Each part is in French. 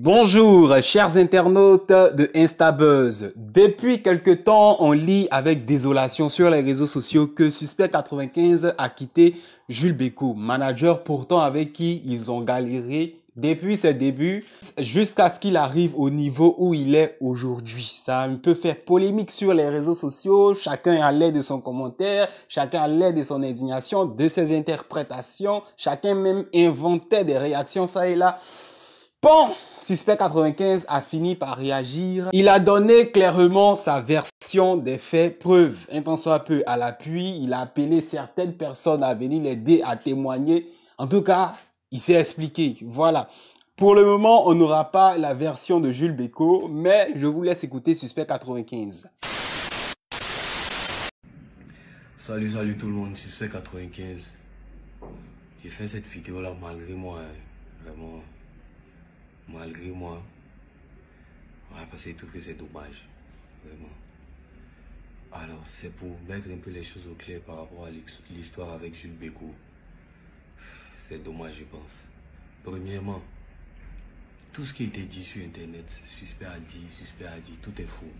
Bonjour, chers internautes de Instabuzz. Depuis quelque temps, on lit avec désolation sur les réseaux sociaux que Suspect 95 a quitté Jules Bécaud, manager pourtant avec qui ils ont galéré depuis ses débuts jusqu'à ce qu'il arrive au niveau où il est aujourd'hui. Ça a un peu fait polémique sur les réseaux sociaux, chacun à l'aide de son commentaire, chacun à l'aide de son indignation, de ses interprétations, chacun même inventait des réactions ça et là. Bon, Suspect 95 a fini par réagir. Il a donné clairement sa version des faits, preuve, un tant soit peu à l'appui. Il a appelé certaines personnes à venir l'aider à témoigner. En tout cas, il s'est expliqué. Voilà. Pour le moment, on n'aura pas la version de Jules Bécaud, mais je vous laisse écouter Suspect 95. Salut tout le monde, Suspect 95. J'ai fait cette vidéo là malgré moi, vraiment. Malgré moi, ouais, parce que je trouve que c'est dommage, vraiment. Alors, c'est pour mettre un peu les choses au clair par rapport à l'histoire avec Jules Bécaud. C'est dommage, je pense. Premièrement, tout ce qui a été dit sur Internet, Suspect a dit, tout est faux.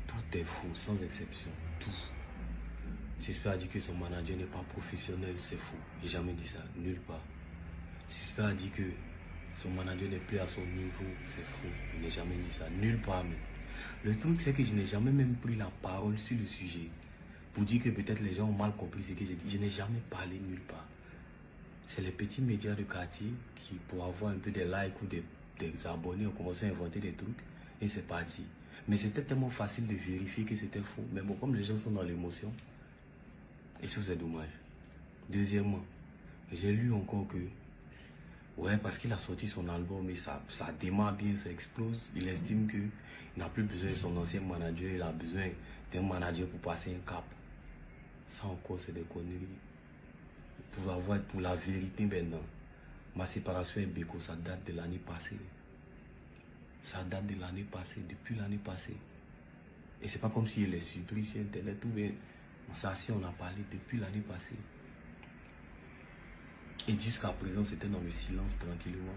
Tout est faux, sans exception, tout. Suspect a dit que son manager n'est pas professionnel, c'est faux. J'ai jamais dit ça, nulle part. Suspect a dit que son manager n'est plus à son niveau, c'est faux. Je n'ai jamais dit ça, nulle part même. Le truc, c'est que je n'ai jamais même pris la parole sur le sujet pour dire que peut-être les gens ont mal compris ce que j'ai dit. Je n'ai jamais parlé nulle part. C'est les petits médias de quartier qui, pour avoir un peu des likes ou des abonnés, ont commencé à inventer des trucs et c'est parti. Mais c'était tellement facile de vérifier que c'était faux. Mais bon, comme les gens sont dans l'émotion, et ça c'est dommage. Deuxièmement, j'ai lu encore que ouais, parce qu'il a sorti son album et ça démarre bien, ça explose. Il estime qu'il n'a plus besoin de son ancien manager, il a besoin d'un manager pour passer un cap. Ça encore, c'est des conneries. Pour la vérité maintenant, ma séparation avec Bécaud, ça date de l'année passée. Ça date de l'année passée, depuis l'année passée. Et c'est pas comme si il est surpris sur Internet ou bien. Ça, si on a parlé depuis l'année passée. Et jusqu'à présent, c'était dans le silence tranquillement.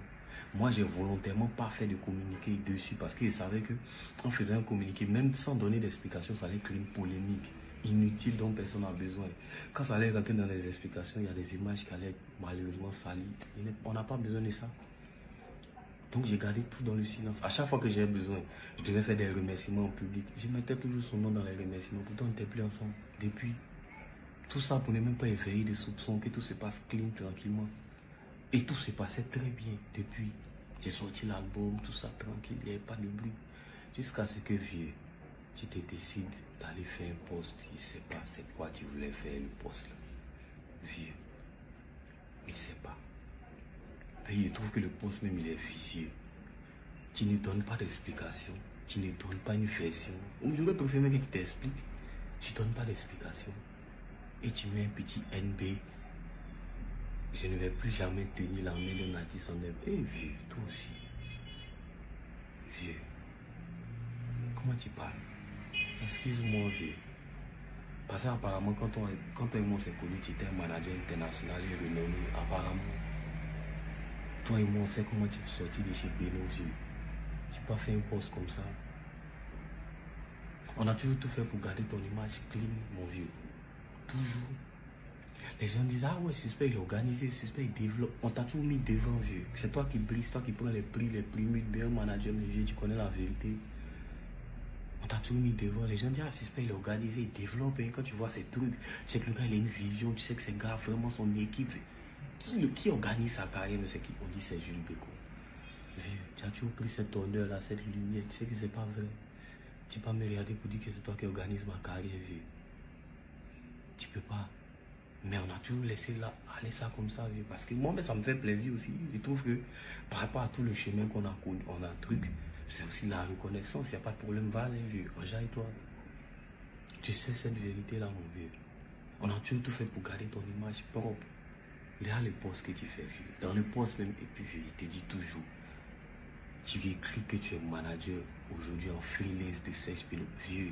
Moi, j'ai volontairement pas fait de communiqué dessus parce que je savais que en faisant un communiqué, même sans donner d'explication, ça allait créer une polémique inutile dont personne n'a besoin. Quand ça allait rentrer dans les explications, il y a des images qui allaient être malheureusement salies. On n'a pas besoin de ça. Donc, j'ai gardé tout dans le silence. À chaque fois que j'ai besoin, je devais faire des remerciements en public. Je mettais toujours son nom dans les remerciements. Pourtant, on n'était plus ensemble depuis. Tout ça pour ne même pas éveiller des soupçons, que tout se passe clean, tranquillement. Et tout se passait très bien depuis. J'ai sorti l'album, tout ça tranquille, il n'y avait pas de bruit. Jusqu'à ce que, vieux, tu te décides d'aller faire un post. Je ne sais pas c'est quoi tu voulais faire le post là. Vieux, je ne sais pas. Et je trouve que le post même il est vicieux. Tu ne donnes pas d'explication, tu ne donnes pas une version. J'aurais préféré que tu t'expliques. Tu ne donnes pas d'explication. Et tu mets un petit NB. Je ne vais plus jamais tenir la main d'un artiste en herbe. Eh vieux, toi aussi. Vieux. Comment tu parles? Excuse-moi vieux. Parce qu'apparemment quand toi et moi on s'est connus, tu étais un manager international et renommé. Apparemment. Toi et moi on sait comment tu es sorti de chez Beno vieux. Tu n'as pas fait un poste comme ça. On a toujours tout fait pour garder ton image clean mon vieux. Toujours. Les gens disent, ah ouais, Suspect il est organisé, Suspect il développe. On t'a toujours mis devant, vieux. C'est toi qui brise, toi qui prends les prix bien manager, mais vieux, tu connais la vérité. On t'a toujours mis devant. Les gens disent, ah, Suspect il est organisé, il développe. Et quand tu vois ces trucs, tu sais que le gars il a une vision, tu sais que c'est gars, vraiment son équipe. Qui organise sa carrière, mais c'est qui? On dit c'est Jules Bécaud. Vieux, tu as toujours pris cet honneur-là, cette lumière, tu sais que c'est pas vrai. Tu peux pas me regarder pour dire que c'est toi qui organise ma carrière, vieux. Tu peux pas. Mais on a toujours laissé là, aller ça comme ça, vieux. Parce que moi, ça me fait plaisir aussi. Je trouve que par rapport à tout le chemin qu'on a connu, on a un truc, c'est aussi la reconnaissance. Il n'y a pas de problème. Vas-y, vieux. Enjaille-toi. Tu sais cette vérité-là, mon vieux. On a toujours tout fait pour garder ton image propre. Regarde le poste que tu fais, vieux. Dans le poste même, et puis, vieux, je te dis toujours. Tu écris que tu es manager aujourd'hui en freelance de Serge Pilote. Vieux,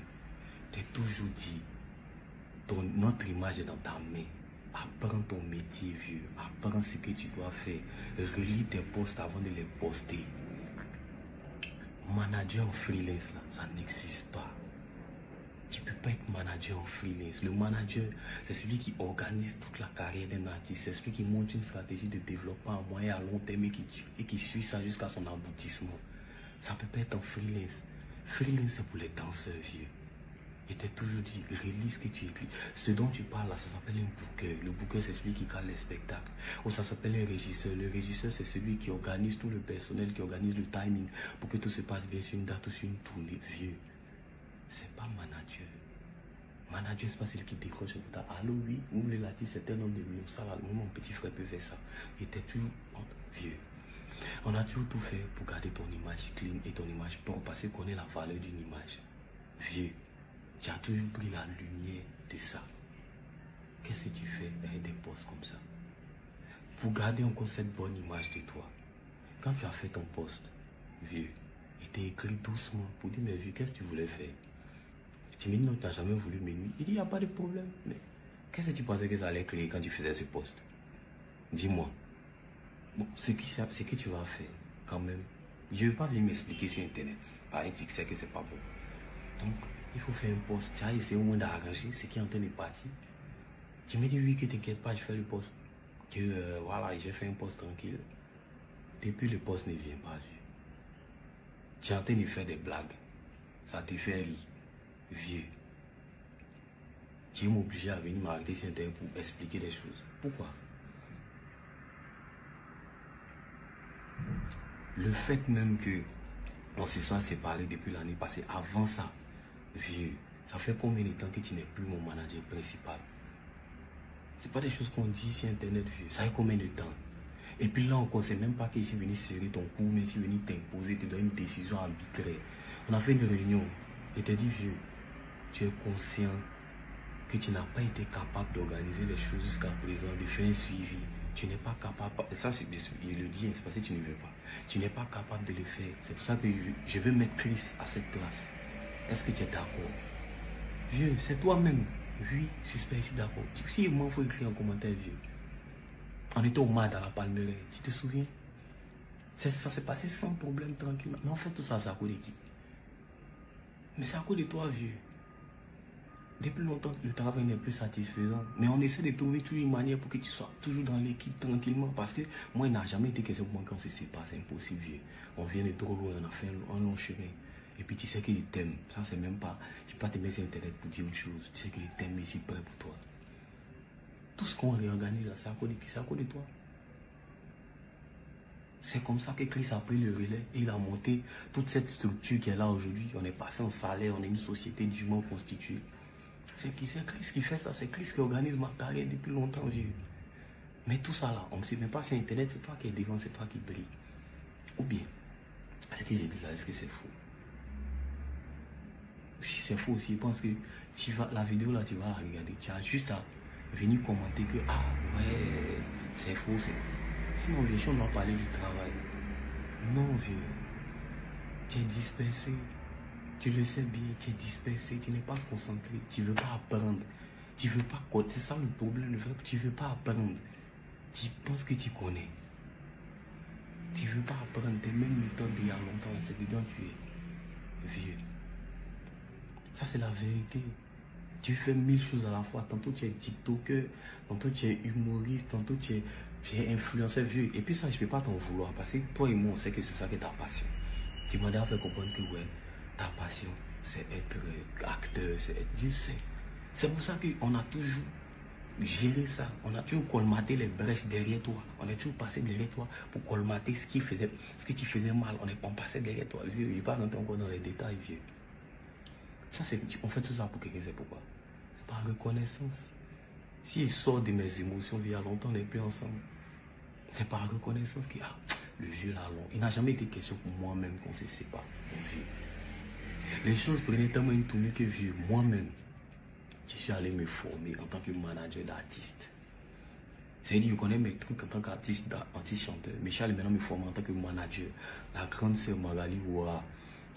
t'es toujours dit, notre image est dans ta main. Apprends ton métier, vieux. Apprends ce que tu dois faire. Relis tes posts avant de les poster. Manager en freelance, là, ça n'existe pas. Tu ne peux pas être manager en freelance. Le manager, c'est celui qui organise toute la carrière d'un artiste. C'est celui qui monte une stratégie de développement à moyen et à long terme et qui suit ça jusqu'à son aboutissement. Ça ne peut pas être en freelance. Freelance, c'est pour les danseurs, vieux. Je t'ai toujours dit, réalise ce que tu écris. Ce dont tu parles là, ça s'appelle un booker. Le booker, c'est celui qui cale les spectacles. Ou ça s'appelle un régisseur. Le régisseur, c'est celui qui organise tout le personnel, qui organise le timing pour que tout se passe bien sur une date ou sur une tournée. Vieux, c'est pas manager. Manager, c'est pas celui qui décroche le temps. Allô, oui, vous voulez l'artiste, c'est un homme de millions. Ça, là, mon petit frère peut faire ça. Il était toujours vieux. On a toujours tout fait pour garder ton image clean et ton image propre parce qu'on connaît la valeur d'une image. Vieux. Tu as toujours pris la lumière de ça. Qu'est-ce que tu fais avec des posts comme ça? Pour garder encore cette bonne image de toi. Quand tu as fait ton post, vieux, il t'a écrit doucement pour dire, mais vieux, qu'est-ce que tu voulais faire? Tu me dis, non, tu n'as jamais voulu me nuire. Il dit, il n'y a pas de problème. Mais qu'est-ce que tu pensais que ça allait créer quand tu faisais ce post? Dis-moi. Bon, ce que tu vas faire, quand même, je ne vais pas venir m'expliquer sur Internet. Pareil, tu sais que c'est pas bon. Donc, il faut faire un post. Tu as essayé au moins d'arranger ce qui est en train de partir. Tu me dis oui, que t'inquiète pas, je fais le post. Que voilà, j'ai fait un post tranquille. Depuis le post ne vient pas. Tu es en train de faire des blagues. Ça te fait rire. Vieux. Tu es obligé à venir m'arrêter sur Internet pour expliquer des choses. Pourquoi? Le fait même que on se soit séparés depuis l'année passée, avant ça, vieux, ça fait combien de temps que tu n'es plus mon manager principal? C'est pas des choses qu'on dit sur Internet, vieux. Ça fait combien de temps? Et puis là encore, c'est même pas que je suis venu serrer ton cou, mais je suis venu t'imposer, te donner une décision arbitraire. On a fait une réunion. Et t'ai dit, vieux, tu es conscient que tu n'as pas été capable d'organiser les choses jusqu'à présent, de faire un suivi. Tu n'es pas capable, et ça je le dis, c'est parce que tu ne veux pas. Tu n'es pas capable de le faire. C'est pour ça que je veux mettre Chris à cette place. Est-ce que tu es d'accord? Vieux, c'est toi-même. Oui, suspect, je suis d'accord. Si il m'en faut écrire en commentaire, vieux. On était au MAD à la Palmeraie, tu te souviens? Ça s'est passé sans problème, tranquillement. Mais en fait, tout ça, c'est à cause de qui? Mais c'est à cause de toi, vieux. Depuis longtemps, le travail n'est plus satisfaisant. Mais on essaie de trouver toujours une manière pour que tu sois toujours dans l'équipe tranquillement. Parce que moi, il n'a jamais été question pour moi quand on se sépare. C'est impossible, vieux. On vient de trop loin, on a fait un long chemin. Et puis tu sais qu'il t'aime. Ça, c'est même pas... Tu peux pas te mettre sur Internet pour dire autre chose. Tu sais qu'il t'aime ici près pour toi. Tout ce qu'on réorganise, c'est à cause de qui? C'est à cause de toi. C'est comme ça que Chris a pris le relais et il a monté toute cette structure qui est là aujourd'hui. On est passé en salaire, on est une société dûment constituée. C'est Chris qui fait ça, c'est Chris qui organise ma carrière depuis longtemps, vieux. Mais tout ça là, on ne se met pas sur Internet, c'est toi qui es devant, c'est toi qui brille. Ou bien, ce que j'ai dit là, est-ce que c'est faux? Si c'est faux aussi, je pense que la vidéo là, tu vas regarder, tu as juste à venir commenter que, ah ouais, c'est faux, c'est faux. Sinon, vieux, si on doit parler du travail, non, vieux, tu es dispersé. Tu le sais bien, tu es dispersé, tu n'es pas concentré, tu ne veux pas apprendre. Tu veux pas, c'est ça le problème, tu ne veux pas apprendre. Tu penses que tu connais. Tu ne veux pas apprendre tes mêmes méthodes d'il y a longtemps, c'est dedans tu es vieux. Ça c'est la vérité. Tu fais 1000 choses à la fois, tantôt tu es TikToker, tantôt tu es humoriste, tantôt tu es influenceur, vieux. Et puis ça, je ne peux pas t'en vouloir, parce que toi et moi, on sait que c'est ça qui est ta passion. Tu m'as déjà fait comprendre que ouais, ta passion, c'est être acteur, c'est être... Je sais. C'est pour ça qu'on a toujours géré ça. On a toujours colmaté les brèches derrière toi. On est toujours passé derrière toi pour colmater ce que tu faisais mal. On passait derrière toi. Vieux, je ne vais pas rentrer encore dans les détails, vieux. Ça, on fait tout ça pour quelqu'un, c'est pourquoi? Par reconnaissance. Si je sors de mes émotions, il y a longtemps, on n'est plus ensemble. C'est par reconnaissance que le vieux là, long. Il n'a jamais été question pour moi-même qu'on se sépare, mon vieux. Les choses prenaient tellement une tournure que vieux, moi-même, je suis allé me former en tant que manager d'artiste. C'est-à-dire, je connais mes trucs en tant qu'artiste, chanteur, mais je suis allé maintenant me former en tant que manager. La grande sœur Magali Ouara,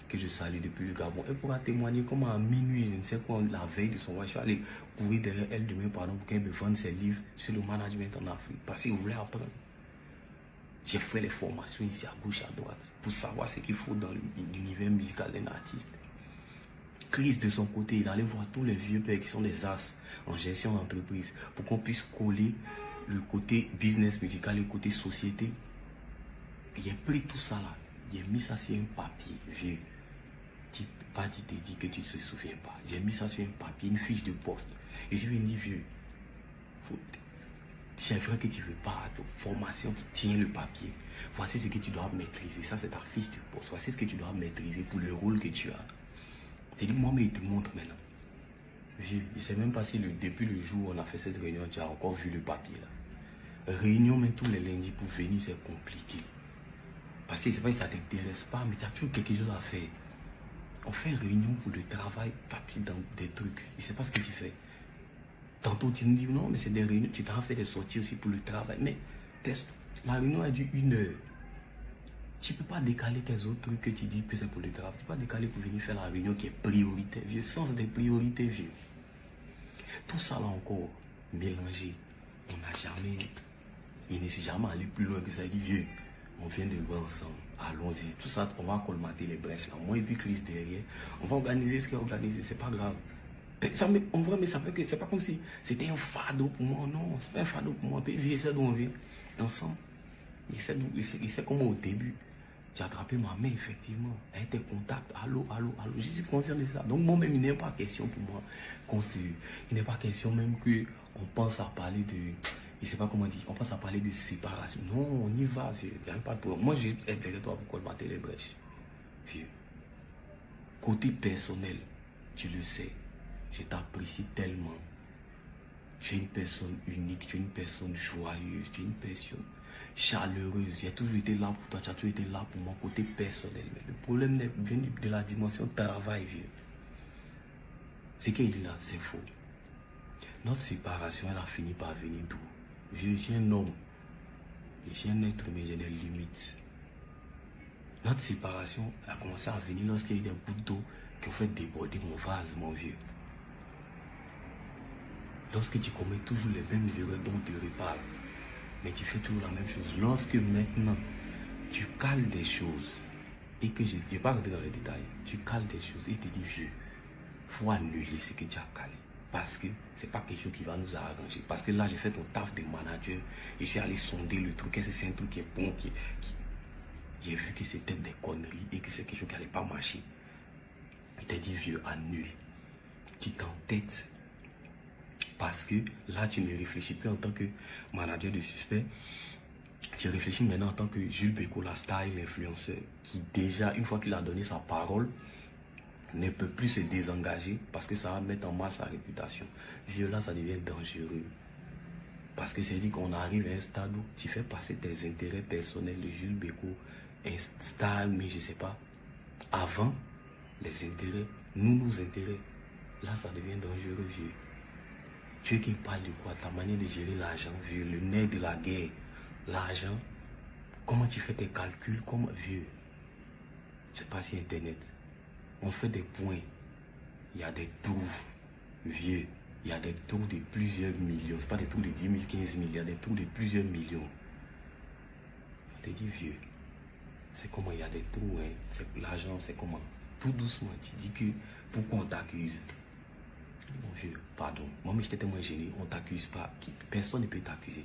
que je salue depuis le Gabon, elle pourra témoigner comment à minuit, je ne sais quoi, la veille de son voyage, je suis allé courir derrière elle demain, pardon, pour qu'elle me vende ses livres sur le management en Afrique, parce qu'il voulait apprendre. J'ai fait les formations ici à gauche, à droite, pour savoir ce qu'il faut dans l'univers musical d'un artiste. Chris, de son côté, il allait voir tous les vieux pères qui sont des as en gestion d'entreprise pour qu'on puisse coller le côté business musical et le côté société. J'ai pris tout ça là, j'ai mis ça sur un papier, vieux. Tu t'es dit que tu ne te souviens pas. J'ai mis ça sur un papier, une fiche de poste. Et je lui ai dit, vieux, c'est vrai que tu ne veux pas ta formation, tu tiens le papier. Voici ce que tu dois maîtriser. Ça, c'est ta fiche de poste. Voici ce que tu dois maîtriser pour le rôle que tu as. J'ai dit, moi, mais il te montre maintenant. Vieux, je ne sais même pas si depuis le jour où on a fait cette réunion, tu as encore vu le papier là. Réunion, même tous les lundis pour venir, c'est compliqué. Parce que c'est pas que ça ne t'intéresse pas, mais tu as toujours quelque chose à faire. On fait une réunion pour le travail, papier dans des trucs. Je ne sais pas ce que tu fais. Tantôt, tu nous dis non, mais c'est des réunions. Tu t'en fait des sorties aussi pour le travail. Mais la réunion a dû 1 heure. Tu ne peux pas décaler tes autres trucs que tu dis que c'est pour le travail. Tu ne peux pas décaler pour venir faire la réunion qui est prioritaire, vieux. Sens des priorités, vieux. Tout ça là encore, mélangé. On n'a jamais, il ne s'est jamais allé plus loin que ça. Il dit, vieux, on vient de loin ensemble. Allons-y. Tout ça, on va colmater les brèches là. Moi et puis Chris derrière. On va organiser ce qu'il y a organisé. C'est pas grave. Ça, en vrai, mais ça fait que c'est pas comme si c'était un fardeau pour moi. Non, c'est pas un fardeau pour moi. Puis il sait d'où on vient. Ensemble. Il sait comment au début. J'ai attrapé ma main, effectivement. Elle était contact. Allô, allô, allô. Je suis conscient de ça. Donc, moi-même, il n'est pas question pour moi. Il n'est pas question même qu'on pense à parler de. Je ne sais pas comment dire. On pense à parler de séparation. Non, on y va, vieux. Il n'y a pas de problème. Moi, j'ai été derrière toi pour colmater les brèches. Vieux. Côté personnel, tu le sais. Je t'apprécie tellement. Tu es une personne unique, tu es une personne joyeuse, tu es une personne chaleureuse. J'ai toujours été là pour toi, tu as toujours été là pour mon côté personnel. Mais le problème vient de la dimension travail, vieux. Ce qu'il dit là, c'est faux. Notre séparation, elle a fini par venir d'où? Vieux, je suis un homme. Je suis un être, mais j'ai des limites. Notre séparation a commencé à venir lorsqu'il y a eu des gouttes d'eau qui ont fait déborder mon vase, mon vieux. Lorsque tu commets toujours les mêmes erreurs dont tu reparles, mais tu fais toujours la même chose. Lorsque maintenant, tu cales des choses, et que je ne vais pas rentrer dans les détails, tu cales des choses et tu dis, vieux, il faut annuler ce que tu as calé. Parce que ce n'est pas quelque chose qui va nous arranger. Parce que là, j'ai fait ton taf de manager, et je suis allé sonder le truc. Est-ce que c'est un truc qui est bon, j'ai vu que c'était des conneries et que c'est quelque chose qui n'allait pas marcher. Il t'a dit, vieux, annule. Tu t'entêtes. Parce que là, tu ne réfléchis plus en tant que manager de suspect. Tu réfléchis maintenant en tant que Jules Bécaud, la star, l'influenceur, qui déjà, une fois qu'il a donné sa parole, ne peut plus se désengager parce que ça va mettre en mal sa réputation. Vieux, là, ça devient dangereux. Parce que c'est dit qu'on arrive à un stade où tu fais passer tes intérêts personnels de Jules Bécaud, un star, mais je ne sais pas, avant les intérêts, nos intérêts. Là, ça devient dangereux, vieux. Tu es qui parle de quoi? Ta manière de gérer l'argent, vieux, le nerf de la guerre, l'argent, comment tu fais tes calculs, comment, vieux. Je sais pas si Internet, on fait des points, il y a des trous, vieux, il y a des trous de plusieurs millions, c'est pas des trous de 10 000, 15 000, il y a des trous de plusieurs millions. On te dit, vieux, c'est comment il y a des trous, hein, l'argent, c'est comment? Tout doucement, tu dis que, pourquoi on t'accuse? Mon vieux, pardon. Moi, mais j'étais tellement gêné. On ne t'accuse pas. Personne ne peut t'accuser.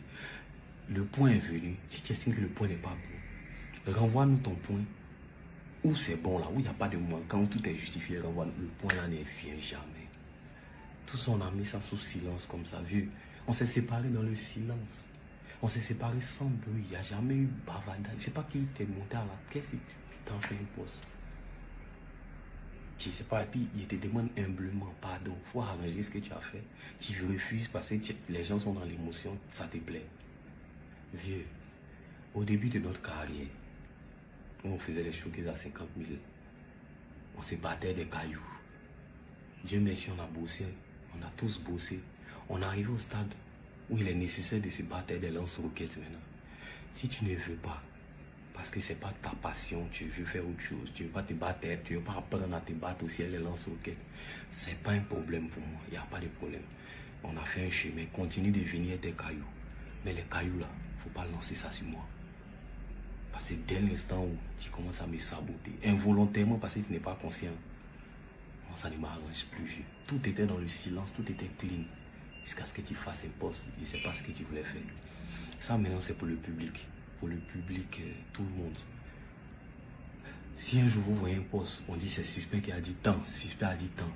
Le point est venu. Si tu estimes que le point n'est pas bon, renvoie-nous ton point. Où c'est bon là, où il n'y a pas de manquant, où tout est justifié, renvoie-nous. Le point là ne vient jamais. Tout ça, on a mis ça sous silence comme ça, vieux. On s'est séparés dans le silence. On s'est séparés sans bruit. Il n'y a jamais eu bavardage. Je ne sais pas qui t'est monté à la caisse et tu t'en fais un poste. Je ne sais pas, et puis il te demande humblement pardon, il faut arranger ce que tu as fait. Tu refuses parce que les gens sont dans l'émotion, ça te plaît. Vieux, au début de notre carrière, où on faisait les showcases à 50 000, on se battait des cailloux. Dieu merci, on a bossé, on a tous bossé. On est arrivé au stade où il est nécessaire de se battre des lance-roquettes maintenant. Si tu ne veux pas, parce que ce n'est pas ta passion, tu veux faire autre chose, tu ne veux pas te battre, tu ne veux pas apprendre à te battre aussi à les lance-roquettes. Ce n'est pas un problème pour moi, il n'y a pas de problème. On a fait un chemin, continue de venir des cailloux. Mais les cailloux là, il ne faut pas lancer ça sur moi. Parce que dès l'instant où tu commences à me saboter, involontairement parce que tu n'es pas conscient, ça ne m'arrange plus. Tout était dans le silence, tout était clean. Jusqu'à ce que tu fasses un poste, je ne sais pas ce que tu voulais faire. Ça maintenant c'est pour le public. Pour le public, tout le monde. Si un jour vous voyez un poste, on dit c'est suspect qui a dit tant, suspect a dit tant.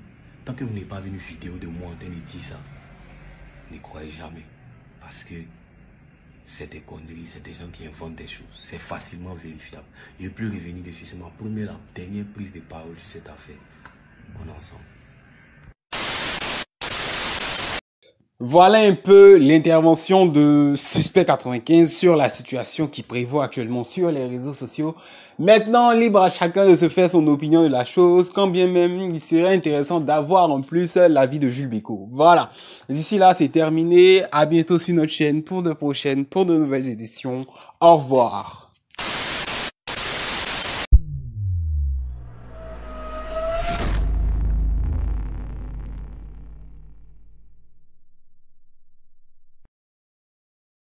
Tant que vous n'avez pas vu une vidéo de moi en train de dire ça, ne croyez jamais. Parce que c'est des conneries, c'est des gens qui inventent des choses. C'est facilement vérifiable. Je ne vais plus revenir dessus. C'est ma première, la dernière prise de parole sur cette affaire. On est ensemble. Voilà un peu l'intervention de Suspect 95 sur la situation qui prévaut actuellement sur les réseaux sociaux. Maintenant, libre à chacun de se faire son opinion de la chose, quand bien même il serait intéressant d'avoir en plus l'avis de Jules Bécaud. Voilà. D'ici là, c'est terminé. À bientôt sur notre chaîne pour de nouvelles éditions. Au revoir.